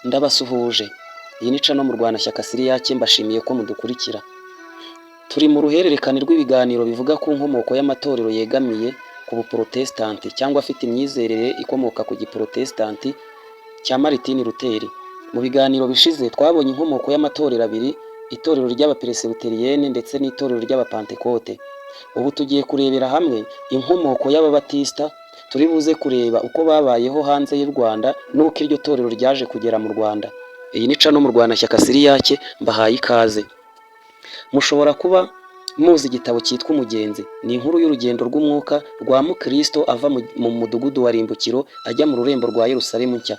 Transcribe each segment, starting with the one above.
Ndabasuhuje. Iyi ni Cano mu Rwanashyaka Siriyake, mbashimiye ko mudukurikira. Turi mu ruhererekane rw'ibiganiro bivuga ku nkomoko y'amatorero yegamiye ku buprotesitanti cyangwa afite imyizerere ikomoka ku giprotesitanti cya Martin Luther. Mu biganiro bishize twabonye inkomoko y'amatorero abiri, itorero ry'abapresibiteriyeni ndetse n'itorero ry'abapantekote. Ubu tugiye kurebera hamwe inkomoko y'ababatisita. Turi buze kureba uko babayeho hanze y'u Rwanda n'uko iryo torero ryaje kugera mu Rwanda. Iyi ni Cano mu Rwanashyaka Siriyake, mbahaye ikaze. Mushobora kuba muzi igitabo cyitwa Umugenzi. Ni inkuru y'urugendo rw'umwuka rwa Mukristo ava mu mudugudu wa Rimbukiro ajya mu rurembo rwa Yerusalemu nshya.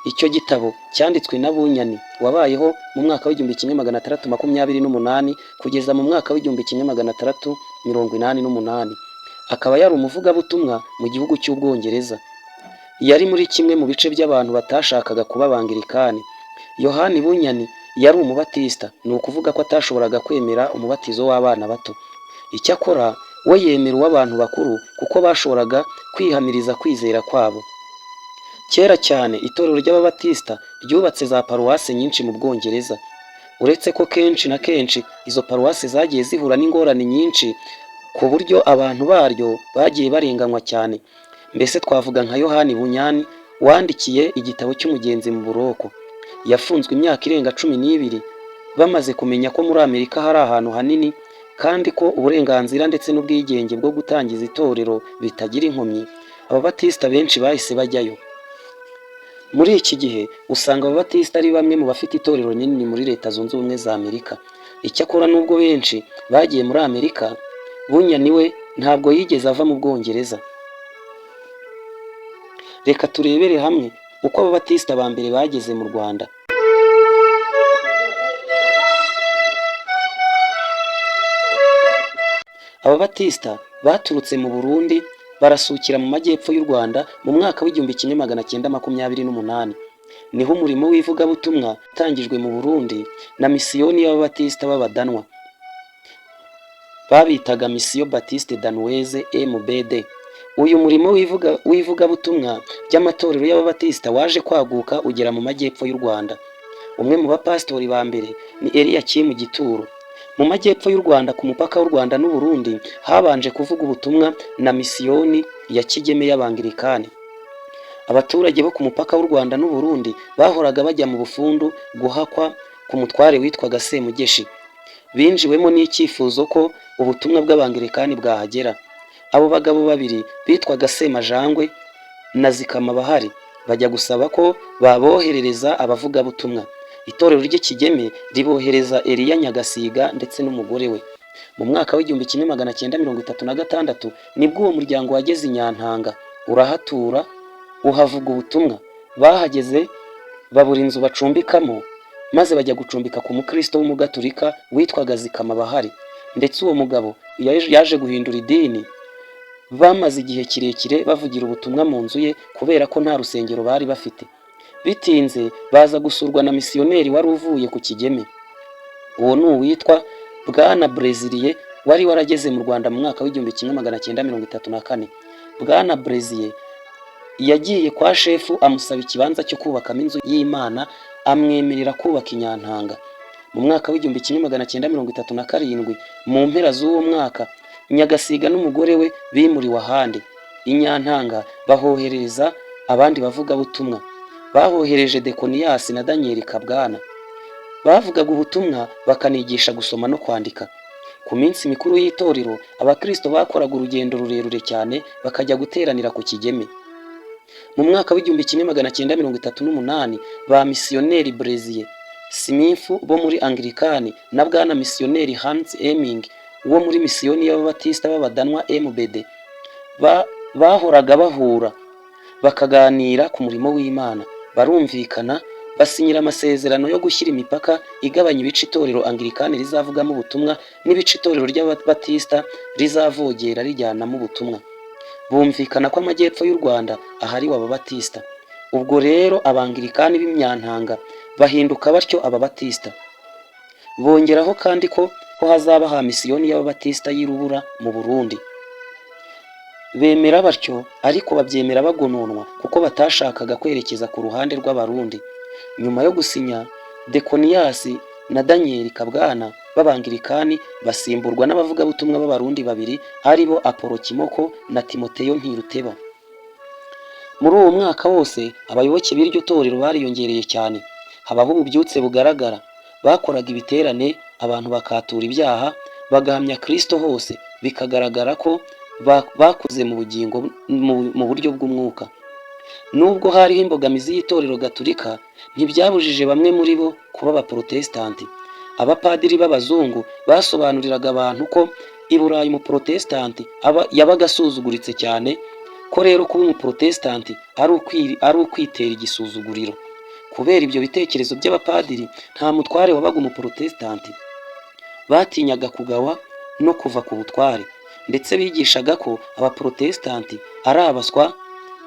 Icyo gitabo cyanditswe na Bunyani wabayeho mu mwaka w'igihumbi kimwe magana atandatu makumyabiri n'umunani kugeza mu mwaka w'igihumbi kimwe magana atandatu mirongo inani n'umunani. Akaba yari umuvugabutumwa mu gihugu cy'Ubwongereza. Yari muri kimwe mu bice by'abantu batashakaga kuba Abangilikani. Yohani Bunyani yari umubatisita, ni ukuvuga ko atashoboraga kwemera umubatizo w'abana bato. Icyakora we yemera uw'abantu bakuru kuko bashoboraga kwihamiriza kwizera kwabo. Kera cyane itorero ry'ababatisita ryubatse za paruwase nyinshi mu Bwongereza. Uretse ko kenshi na kenshi izo paruwase zagiye zihura n'ingorane nyinshi ku buryo abantu baryo bagiye barenganywa cyane. Mbese twavuga nka Yohani Bunyani wandikiye igitabo cy'Umugenzi mu buroko. Yafunzwe imyaka irenga 12 bamaze kumenya ko muri Amerika hari ahantu hanini kandi ko uburenganzira ndetse n'ubwigenge bwo gutangiza itorero bitagira inkomyi. Ababatisita benshi bahise bajyayo. Muri iki gihe usanga ababatisita ari bamwe mu bafite itorero rinini muri Leta Zunze Ubumwe za Amerika. Icyakora nubwo benshi bagiye muri Amerika, Bunyani we ntabwo yigeze ava mu Bwongereza. Reka turebere hamwe uko ababatisita ba mbere bageze mu Rwanda. Ababatisita baturutse mu Burundi barasukira mu majyepfo y'u Rwanda mu mwaka w'igihumbi kimwe magana cyenda makumyabiri n'umunani. Niho umurimo w'ivugabutumwa utangijwe mu Burundi na misiyoni y'ababatisita b'Abadanwa. Babitaga Mission Baptiste Danoise MBD. Uyu murimo w'ivugabutumwa by'amatorero y'ababatisita waje kwaguka ugera mu majyepfo y'u Rwanda. Umwe mu bapasitori ba mbere ni Eliakim Gituro. Mu majyepfo y'u Rwanda ku mupaka w'u Rwanda n'u Burundi habanje kuvuga ubutumwa na misiyoni ya Kigeme y'Abangilikani. Abaturage bo ku mupaka w'u Rwanda n'u Burundi bahoraga bajya mu bufundu guhakwa ku mutware witwaga Semugeshi. Binjiwemo n'icyifuzo ko ubutumwa bw'Abangilikani bwahagera. Abo bagabo babiri bitwaga Semajangwe na Zikamabahari bajya gusaba ko baboherereza abavugabutumwa. Itorero ry'Ikigeme ribohereza Eliya Nyagasiga ndetse n'umugore we. Mu mwaka w'igihumbi kimwe magana cyenda mirongo itatu na gatandatu nibwo uwo muryango wageze i Nyantanga urahatura uhavuga ubutumwa. Bahageze babura inzu bacumbikamo maze bajya gucumbika ku mukristo w'umugaturika witwaga Zikamabahari, ndetse uwo mugabo yaje guhindura idini. Bamaze igihe kirekire bavugira ubutumwa mu nzu ye kubera ko nta rusengero bari bafite. Bitinze baza gusurwa na misiyoneri wari uvuye ku Kigeme. Uwo ni uwitwa Bwana Brezilie wari warageze mu Rwanda mu mwaka w'igihumbi kimwe magana cyenda mirongo itatu na kane. Bwana Brezilie yagiye kwa shefu amusaba ikibanza cyo kubakamo inzu y'Imana, amwemerera kubaka i Nyantanga. Mu mwaka w'igihumbi kimwe magana cyenda mirongo itatu na karindwi mu mpera z'uwo mwaka, Nyagasiga n'umugore we bimuriwe ahandi. I Nyantanga bahohereza abandi bavugabutumwa. Bahohereje Dekoniyasi na Daniel Kabwana. Bavugaga ubutumwa bakanigisha gusoma no kwandika. Ku minsi mikuru y'itorero abakristo bakoraga urugendo rurerure cyane bakajya guteranira ku Kigeme. Mu mwaka w'igihumbi kimwe magana cyenda mirongo itatu n'umunani ba misiyoneri Brezilie Smith bo muri Anglikani na Bwana misiyoneri Hans Heming wo muri misiyoni y'ababatisita b'Abadanwa MBD bahoraga bahura bakaganira ku murimo w'Imana. Barumvikana basinyira amasezerano yo gushyira imipaka igabanya ibice itorero Anglikani rizavugamo ubutumwa n'ibice itorero ry'ababatisita rizavogera rijyanamo ubutumwa. Bumvikana ko amajyepfo y'u Rwanda ahariwe ababatisita. Ubwo rero Abangilikani b'Imyantanga bahinduka batyo ababatisita. Bongeraho kandi ko hazaba ha misiyoni y'ababatisita y'Irubura mu Burundi. Bemera batyo ariko babyemera bagononwa kuko batashakaga kwerekeza ku ruhande rw'Abarundi. Nyuma yo gusinya, Dekoniyasi na Daniel Kabwana b'Abangirikani basimburwa n'abavugabutumwa b'Abarundi babiri ari bo Apolo Kimoko na Timoteyo Ntiruteba. Muri uwo mwaka wose abayoboke b'iryo torero bariyongereye cyane, habaho ububyutse bugaragara, bakoraga ibiterane, abantu bakatura ibyaha, bagahamya Kristo hose, bikagaragara ko bakuze mu bugingo mu buryo bw'umwuka. Nubwo hariho imbogamizi y'itorero Gatulika, ntibyabujije bamwe muri bo kuba abaporotesitanti. Abapadiri b'abazungu basobanuriraga abantu ko i Burayi umuporotesitanti yabaga asuzuguritse cyane, ko rero kuba umuporotesitanti ari ukwitera igisuzuguriro. Kubera ibyo bitekerezo by'abapadiri, nta mutware wabaga umuporotesitanti. Batinyaga kugawa no kuva ku butware, ndetse bigishaga ko abaporotesitanti ari abaswa,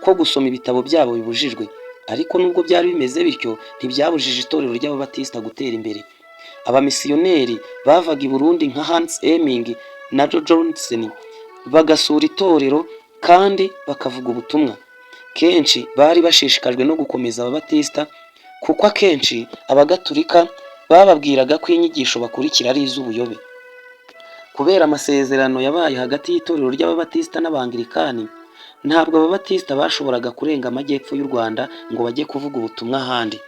ko gusoma ibitabo byabo bibujijwe. Ariko nubwo byari bimeze bityo, ntibyabujije itorero ry'Ababatisita gutera imbere. Abamisiyoneri bavaga i Burundi nka Hans Heming na Johnson bagasura itorero kandi bakavuga ubutumwa. Kenshi bari bashishikajwe no gukomeza Ababatisita, kuko akenshi Abagatulika bababwiraga ko inyigisho bakurikira ari iz'ubuyobe. Kubera amasezerano yabaye hagati y'itorero ry'Ababatisita n'Abangirikani, ntabwo Ababatisita bashoboraga kurenga amajyepfo y'u Rwanda ngo bajye kuvuga ubutumwa ahandi.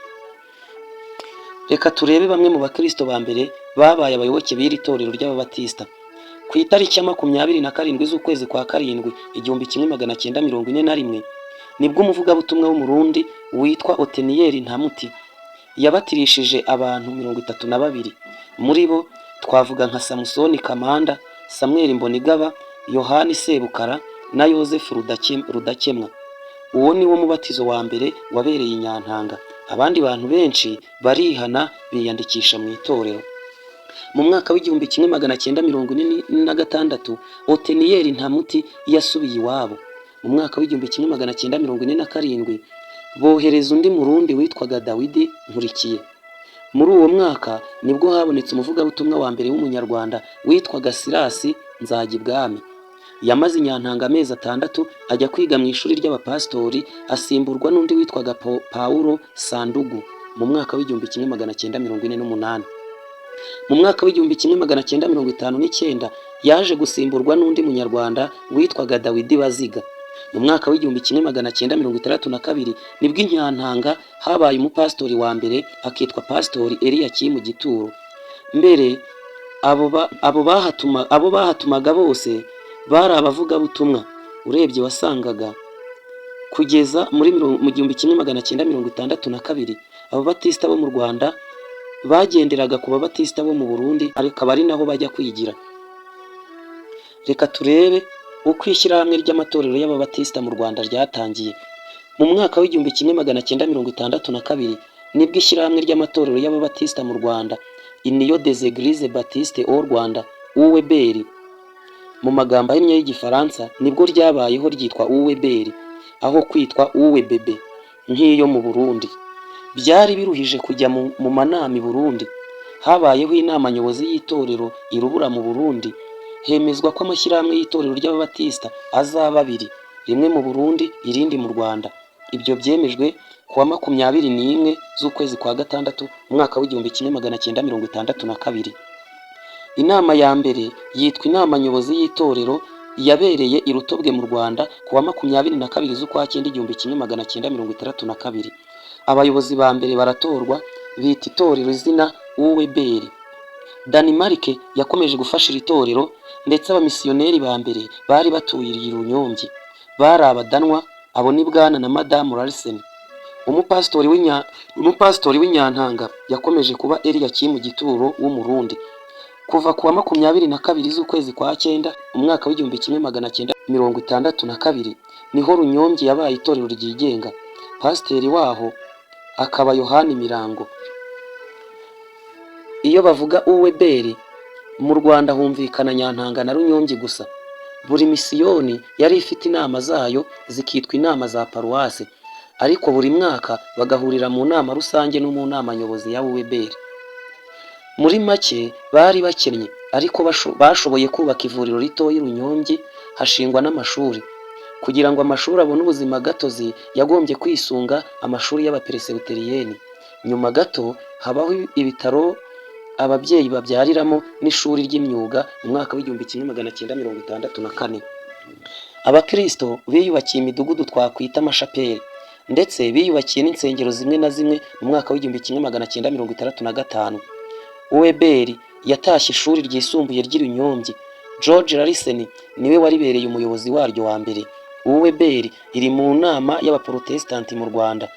Reka turebe bamwe mu bakristo ba mbere babaye abayoboke b'iri torero ry'Ababatisita. Ku itariki ya 27 z'ukwezi kwa karindwi 1941, nibwo umuvugabutumwa w'Umurundi witwa Oteniyeli Ntamuti yabatirishije abantu 32. Muri bo twavuga nka Samusoni Kamanda, Samuel Mbonigaba, Yohani Sebukara na Yozefu Rudakemwa. Uwo ni wo mubatizo wa mbere wabereye i Nyantanga. Abandi bantu benshi barihana biyandikisha mu itorero. Mu mwaka w'1946, Oteniyeli Ntamuti yasubiye iwabo. Mu mwaka w'1947, bohereza undi Murundi witwaga Dawidi Nkurikiye. Muri uwo mwaka nibwo habonetse umuvugabutumwa wa mbere w'umunyarwanda witwaga Sirasi Nzagibwami. Yamaze i Nyantanga amezi 6, ajya kwiga mu ishuri ry'abapasitori, asimburwa n'undi witwaga Paulo Sandugu mu mwaka w'1948. Mu mwaka w'1959 yaje gusimburwa n'undi munyarwanda witwaga Dawidi Baziga. Mu mwaka w'1962 nibwo i Nyantanga habaye umupasitori wa mbere, akitwa Pasitori Eliyakimu Gituro. Mbere abo bahatumaga bose bari abavugabutumwa. Urebye wasangaga kugeza mu 1962 Ababatisita bo mu Rwanda bagenderaga ku Babatisita bo mu Burundi, ariko ari naho bajya kwigira. Reka turebe uko ishyirahamwe ry'amatorero y'Ababatisita mu Rwanda ryatangiye. Mu mwaka w'1962 nibwo ishyirahamwe ry'amatorero y'Ababatisita mu Rwanda, Union des Églises Baptistes au Rwanda, UEBR mu magambo ahinnye y'Igifaransa, nibwo ryabayeho ryitwa UEBR aho kwitwa UEBB nk'iyo mu Burundi. Byari biruhije kujya mu manama i Burundi. Habayeho inama nyobozi y'itorero irubura mu Burundi, hemezwa ko amashyirahamwe y'itorero ry'Ababatisita azaba 2, rimwe mu Burundi irindi mu Rwanda. Ibyo byemejwe kuwa 21 z'ukwezi kwa gatandatu umwaka w'1962. Inama ya mbere yitwa inama nyobozi y'itorero, yabereye i Rutobwe mu Rwanda kuwa 22 z'ukwa 9 1962. Abayobozi ba mbere baratorwa, bita itorero izina UEBR. Danimarike yakomeje gufasha iri torero, ndetse abamisiyoneri ba mbere bari batuye i Runyombyi bari Abadanwa. Abo ni Bwana na Madamu Larsen. Umupasitori w'Inyantanga yakomeje kuba Eliyakimu Gituro w'Umurundi. Kuva kuwa 22 z'ukwezi kwa 9 umwaka w'1962 niho Runyombyi yabaye itorero ryigenga. Pasiteri waho akaba Yohani Mirango. Iyo bavuga UEBR mu Rwanda humvikana Nyantanga na Runyombyi gusa. Buri misiyoni yari ifite inama zayo zikitwa inama za paruwase, ariko buri mwaka bagahurira mu nama rusange no mu nama nyobozi ya UEBR. Muri make bari bakennye, ariko bashoboye kubaka ivuriro rito i Runyombyi, hashingwa n'amashuri. Kugira ngo amashuri abone ubuzima gatozi, yagombye kwisunga amashuri y'Abaperesibiteriyeni. nyuma gato habaho ibitaro ababyeyi babyariramo n'ishuri ry'imyuga mu mwaka w'igihumbi kimwe magana cyenda mirongo itandatu na kane. Abakristo biyubakiye imidugudu twakwita amashapeli, ndetse biyubakiye n'insengero zimwe na zimwe mu mwaka w'igihumbi kimwe magana cyenda mirongo itandatu na gatanu. Uweberi yatashye ishuri ryisumbuye ry'Irunyombyi. George Larsen niwe waribereye umuyobozi waryo wa mbere. Uweberi iri mu nama y'abaprotesitanti mu Rwanda.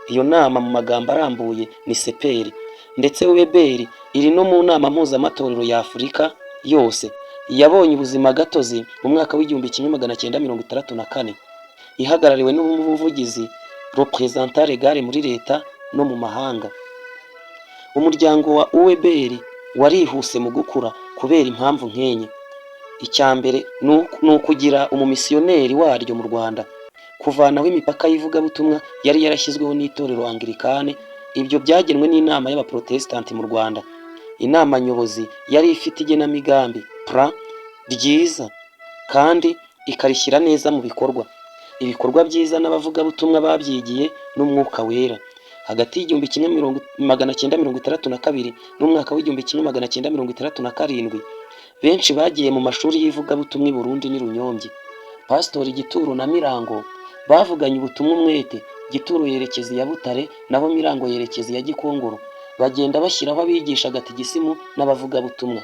Iyo nama mu magambo arambuye ni seperi, ndetse Uweberi iri no mu nama mpuzamatorero ya Afurika yose. Yabonye ubuzima gatozi mu mwaka w'igihumbi kimwe magana cyenda mirongo itandatu na kane, ihagarariwe n'umuvugizi representant legal muri leta no mu mahanga. Umuryango wa Uweberi warihuse mu gukura kubera impamvu nk'enye. Icya mbere ni ukugira umumisiyoneri waryo mu Rwanda, kuvanaho imipaka y'ivugabutumwa yari yarashyizweho n'itorero Anglikane. Ibyo byagenwe n'inama y'abaprotesitanti mu Rwanda. Inama nyobozi yari ifite igenamigambi plan ryiza kandi ikarishyira neza mu bikorwa. Ibikorwa byiza n'abavugabutumwa babyigiye n'umwuka wera. Hagati y'igihumbi kimwe magana cyenda mirongo itandatu na kabiri n'umwaka w'igihumbi kimwe magana cyenda mirongo itandatu na karindwi, benshi bagiye mu mashuri y'ivugabutumwa i Burundi n'Irunyombyi. Pastori Gituro na Mirango bavuganye ubutumwa umwete. Gituro yerekeza ya Butare, naho Mirango yerekeza ya Gikongoro. Bagenda bashyiraho abigisha gatigisimu n'abavugabutumwa.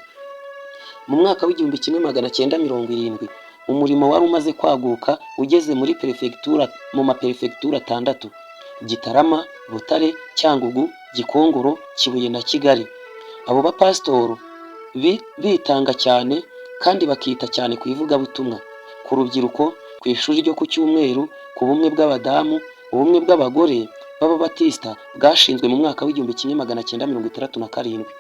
Mu mwaka w'igihumbi kimwe magana cyenda mirongo irindwi, umurimo wari umaze kwaguka ugeze muri perefegitura, mu maperefegitura 6: Gitarama, Butare, Cyangugu, Gikongoro, Kibuye na Kigali. Abo bapasitoro bitanga cyane kandi bakita cyane ku ivugabutumwa, ku rubyiruko, ku ishuri ryo ku cyumweru, ku bumwe bw'abadamu, ubumwe bw'abagore b'Ababatisita bwashinzwe mu mwaka w'igihumbi kimwe magana cyenda mirongo itandatu na karindwi.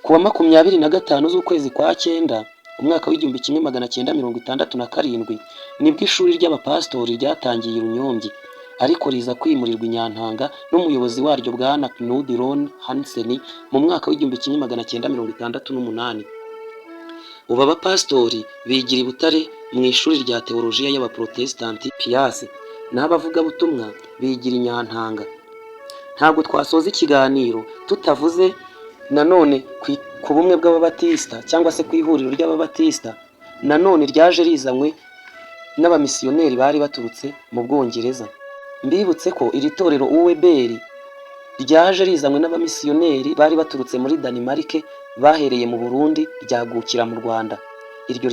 Ku wa 25 z'ukwezi kwa cyenda umwaka w'igihumbi kimwe magana cyenda mirongo itandatu na karindwi nibwo ishuri ry'abapasitori ryatangiye i Runyombyi, ariko riza kwimurirwa i Nyantanga n'umuyobozi waryo bwana Knud Ron Hansen mu mwaka w'igihumbi kimwe magana cyenda mirongo itandatu n'umunani. Ubu abapasitori bigira i Butare mu ishuri rya teolojiya y'abaprotesitanti Pias, n'abavugabutumwa bigira i Nyantanga. Ntabwo twasoza ikiganiro tutavuze nanone ku bumwe bw'Ababatisita cyangwa se ku ihuriro ry'Ababatisita nanone ryaje rizanywe n'abamisiyoneri bari baturutse mu Bwongereza. Mbibutse ko iri torero Uweberi ryaje rizanywe n'abamisiyoneri bari baturutse muri Danimarike, bahereye mu Burundi ryagukira mu Rwanda. Iryo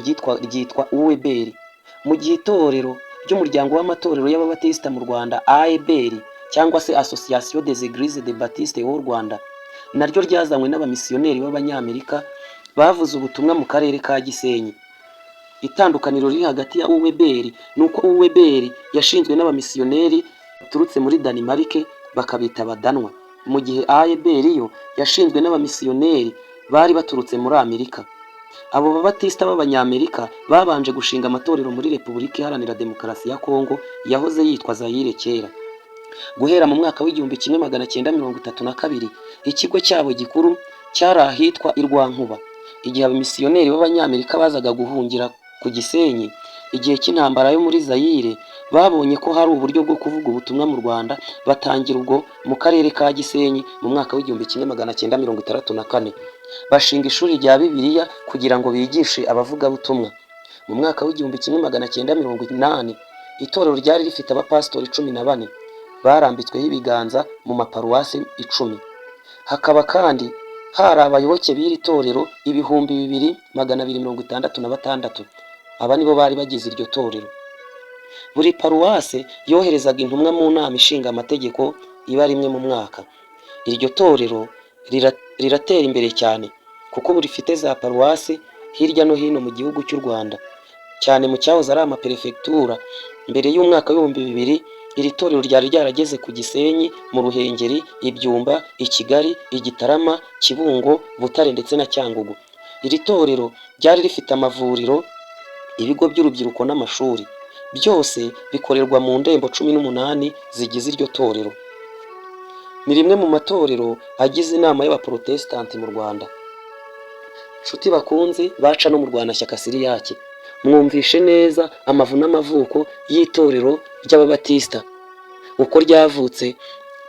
ryitwa Uweberi. Mu gihe itorero ry'umuryango w'amatorero y'Ababatisita mu Rwanda AEBR cyangwa se Association des Églises de Baptistes au Rwanda, naryo ryazanywe n'abamisiyoneri b'Abanyamerika bavuze ubutumwa mu karere ka Gisenyi. Itandukaniro riri hagati ya Uweberi nuko Uweberi yashinzwe n'abamisiyoneri baturutse muri Danimarike bakabita Abadanwa, mu gihe AEBR yo yashinzwe n'abamisiyoneri bari baturutse muri Amerika. Abo Babatisita b'Abanyamerika babanje gushinga amatorero muri Repubulika Iharanira Demokarasi ya Kongo yahoze yitwa Zaire kera. Guhera mu mwaka w'igihumbi kimwe magana cyenda mirongo itatu na kabiri, ikigo cyabo gikuru cyari ahitwa i Rwankuba. Igihe abamisiyoneri b'Abanyamerika bazaga guhungira ku Gisenyi igihe cy'intambara yo muri Zaire, babonye ko hari uburyo bwo kuvuga ubutumwa mu Rwanda, batangira ubwo mu karere ka Gisenyi mu mwaka w'igihumbi kimwe magana cyenda mirongo itandatu na kane. Bashinga ishuri rya Bibiliya kugira ngo bigishe abavugabutumwa. Mu mwaka w'igihumbi kimwe magana cyenda mirongo inani, itorero ryari rifite abapasitori 14 barambitsweho ibiganza mu maparuwasi 10. Hakaba kandi hari abayoboke b'iri torero 2266. Aba nibo bari bagize iryo torero. Buri paruwase yoherezaga intumwa mu nama ishinga amategeko iba rimwe mu mwaka. Iryo torero riratera imbere cyane kuko buri fite za paruwase hirya no hino mu gihugu cy'u Rwanda, cyane mu cyahoze ari amaperefegitura. Mbere y'umwaka w'ibihumbi 2000 iri torero ryari ryarageze ku Gisenyi, mu Ruhengeri, Ibyumba, i Kigali, i Gitarama, Kibungo, Butare ndetse na Cyangugu. Iri torero ryari rifite amavuriro, ibigo by'urubyiruko n'amashuri, byose bikorerwa mu ndembo 18 zigize iryo torero. Ni rimwe mu matorero agize inama y'abaprotesitanti mu Rwanda. Nshuti bakunze baca no mu Rwanashyaka Siriyake, mwumvishe neza amavu n'amavuko y'itorero ry'Ababatisita, uko ryavutse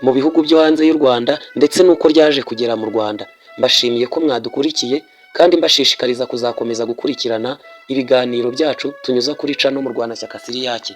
mu bihugu byo hanze y'u Rwanda ndetse n'uko ryaje kugera mu Rwanda. Mbashimiye ko mwadukurikiye kandi mbashishikariza kuzakomeza gukurikirana ibiganiro byacu tunyuza kuri cano Murwanashyaka Siriyake.